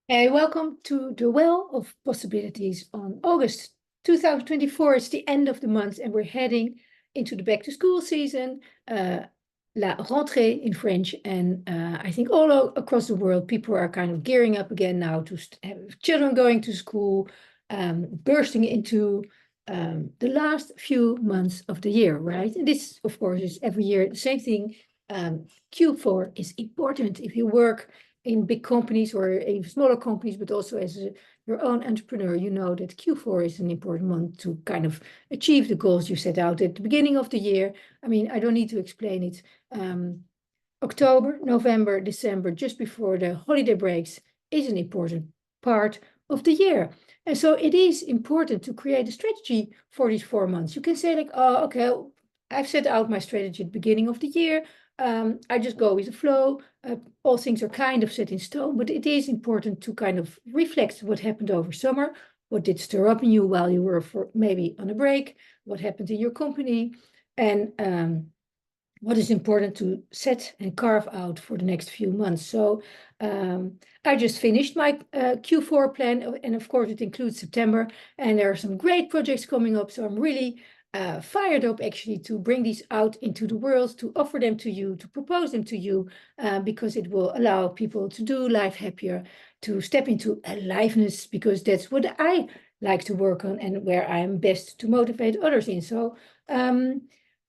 Hey, welcome to the Well of Possibilities on August 2024. It's the end of the month and we're heading into the back to school season, la rentrée in French. And I think across the world, people are kind of gearing up again now to have children going to school, bursting into the last few months of the year, right? And this, of course, is every year the same thing. Q4 is important if you work in big companies or in smaller companies, but also as your own entrepreneur, you know that Q4 is an important month to kind of achieve the goals you set out at the beginning of the year. I mean, I don't need to explain it. October, November, December, just before the holiday breaks, is an important part of the year. And so it is important to create a strategy for these 4 months. You can say like, oh, okay, I've set out my strategy at the beginning of the year. I just go with the flow. All things are kind of set in stone, but it is important to kind of reflect what happened over summer. What did stir up in you while you were maybe on a break? What happened in your company? And what is important to set and carve out for the next few months. So I just finished my Q4 plan, and of course it includes September, and there are some great projects coming up. So I'm really fired up actually to bring these out into the world, to offer them to you, to propose them to you, because it will allow people to do life happier, to step into aliveness, because that's what I like to work on and where I'm best to motivate others in. So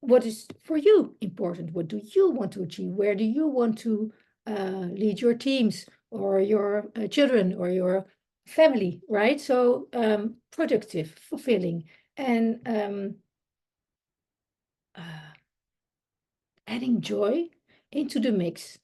what is for you important? What do you want to achieve? Where do you want to lead your teams or your children or your family, right? So productive, fulfilling, and uh, adding joy into the mix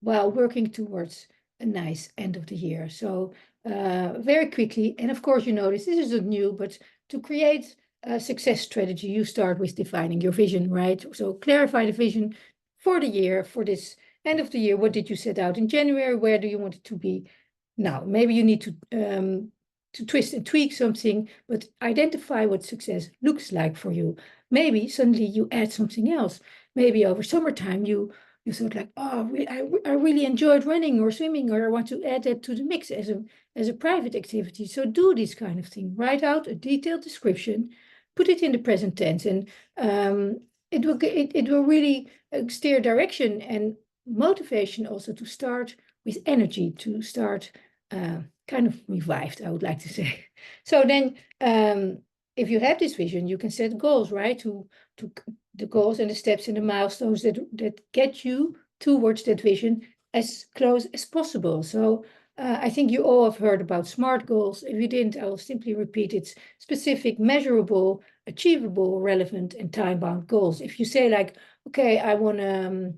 while working towards a nice end of the year. So very quickly, and of course, you know, this isn't new, but to create a success strategy, you start with defining your vision, right? So clarify the vision for the year, for this end of the year. What did you set out in January? Where do you want it to be now? Maybe you need to twist and tweak something, but identify what success looks like for you. Maybe suddenly you add something else. Maybe over summertime you thought like, oh, I really enjoyed running or swimming, or I want to add that to the mix as a private activity. So do this kind of thing. Write out a detailed description, put it in the present tense, and it will really steer direction and motivation also to start with energy, to start kind of revived, I would like to say. So then, if you have this vision, you can set goals, right? To the goals and the steps and the milestones that get you towards that vision as close as possible. So I think you all have heard about SMART goals. If you didn't, I will simply repeat. It's specific, measurable, achievable, relevant, and time-bound goals. If you say like, okay, I want to,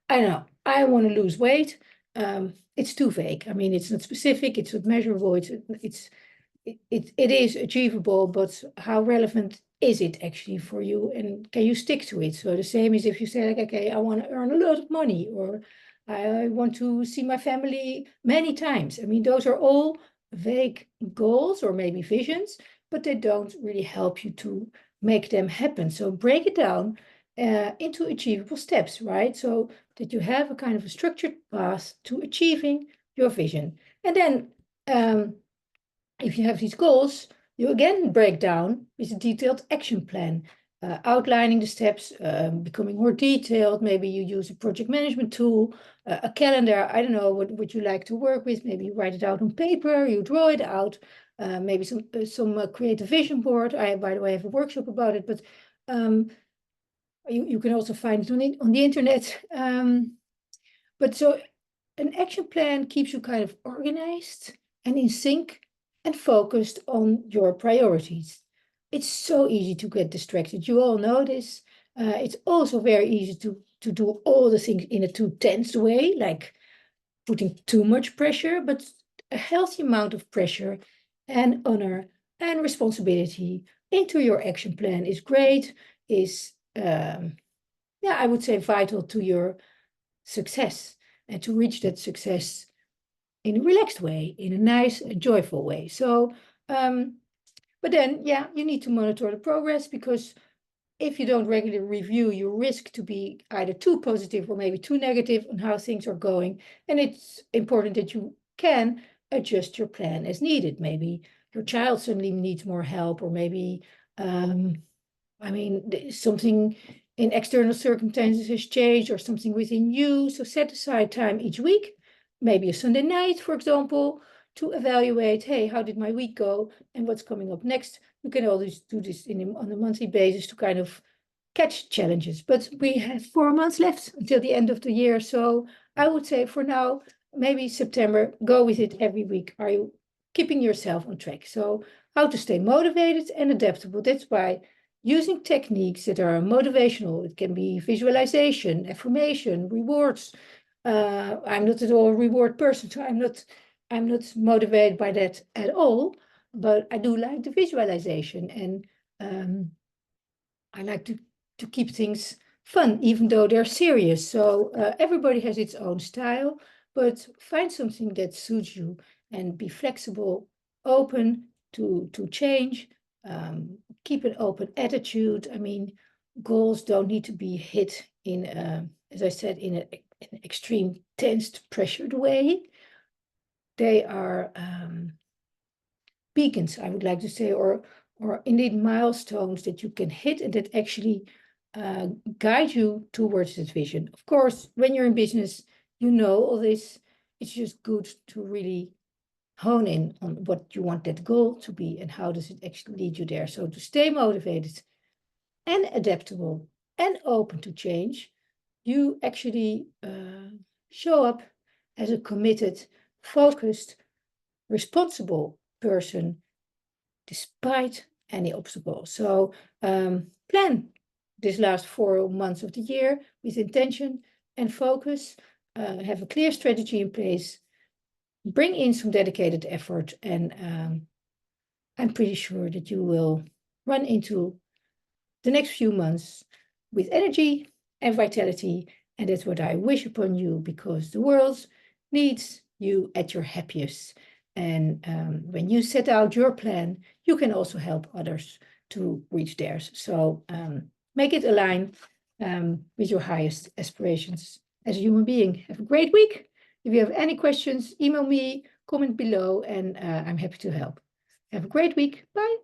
I don't know, I want to lose weight, it's too vague. I mean, it's not specific, it's not measurable, it is achievable, but how relevant is it actually for you? And can you stick to it? So the same as if you say like, okay, I want to earn a lot of money, or I want to see my family many times. I mean, those are all vague goals or maybe visions, but they don't really help you to make them happen. So break it down into achievable steps, right? So that you have a kind of a structured path to achieving your vision. And then if you have these goals, you again break down with a detailed action plan, outlining the steps, becoming more detailed. Maybe you use a project management tool, a calendar. I don't know what you like to work with. Maybe you write it out on paper, you draw it out. Maybe some creative vision board. I, by the way, have a workshop about it, but you can also find it on the internet. But so an action plan keeps you kind of organized and in sync and focused on your priorities. It's so easy to get distracted. You all know this. It's also very easy to do all the things in a too tense way, like putting too much pressure, but a healthy amount of pressure and honor and responsibility into your action plan is great, is, yeah, I would say vital to your success and to reach that success in a relaxed way, in a nice, joyful way. So, but then, yeah, you need to monitor the progress, because if you don't regularly review, you risk to be either too positive or maybe too negative on how things are going. And it's important that you can adjust your plan as needed. Maybe your child suddenly needs more help, or maybe, something in external circumstances has changed, or something within you. So set aside time each week, maybe a Sunday night, for example, to evaluate, hey, how did my week go and what's coming up next? We can always do this on a monthly basis to kind of catch challenges. But we have 4 months left until the end of the year. So I would say for now, maybe September, go with it every week. Are you keeping yourself on track? So how to stay motivated and adaptable. That's why using techniques that are motivational, it can be visualization, affirmation, rewards. I'm not at all a reward person, so I'm not motivated by that at all. But I do like the visualization, and I like to keep things fun, even though they're serious. So everybody has its own style, but find something that suits you and be flexible, open to change. Keep an open attitude. I mean, goals don't need to be hit in, as I said, in an extreme, tensed, pressured way. They are beacons, I would like to say, or indeed milestones that you can hit and that actually guide you towards this vision. Of course, when you're in business, you know all this. It's just good to really hone in on what you want that goal to be and how does it actually lead you there. So to stay motivated and adaptable and open to change, you actually show up as a committed, focused, responsible person despite any obstacle. So plan this last 4 months of the year with intention and focus. Have a clear strategy in place. Bring in some dedicated effort, and I'm pretty sure that you will run into the next few months with energy and vitality. And that's what I wish upon you, because the world needs you at your happiest. And when you set out your plan, you can also help others to reach theirs. So make it align with your highest aspirations as a human being. Have a great week. If you have any questions, email me, comment below, and I'm happy to help. Have a great week. Bye.